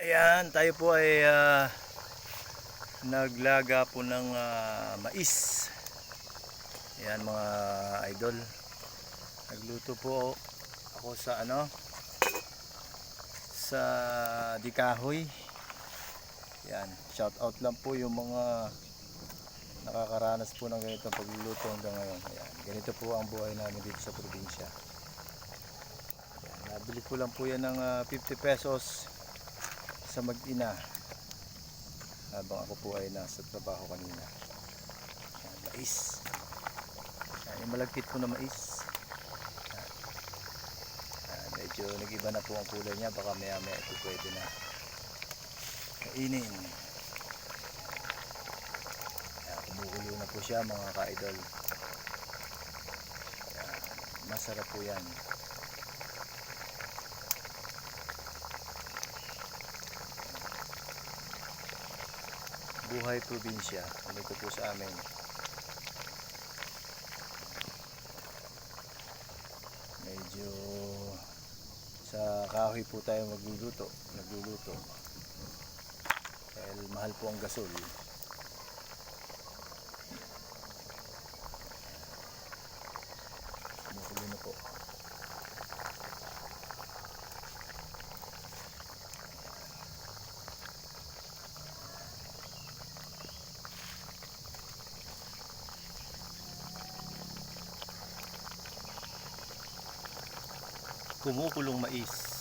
Ayan, tayo po ay naglaga po ng mais. Ayan mga idol. Nagluto po ako sa sa Dikahoy. Ayan, shout out lang po yung mga nakakaranas po ng ganitong pagluluto hanggang ngayon. Ayan, ganito po ang buhay namin dito sa probinsya. Ayan, nabili ko lang po yan ng 50 pesos sa mag-ina habang ako po ay nasa trabaho kanina. Ayan, mais. Ayan, yung malagkit po na mais. Ayan, medyo nag-iba na po ang kulay niya, baka maya maya ito pwede na kainin. Ayan, kumukulo na po siya mga ka-idol. Ayan, masarap po yan. Buhay probinsya, ganito po sa amin. Medyo sa kahoy po tayo nagluluto dahil mahal po ang gasol. Kumukulo na po. Kumukulong mais.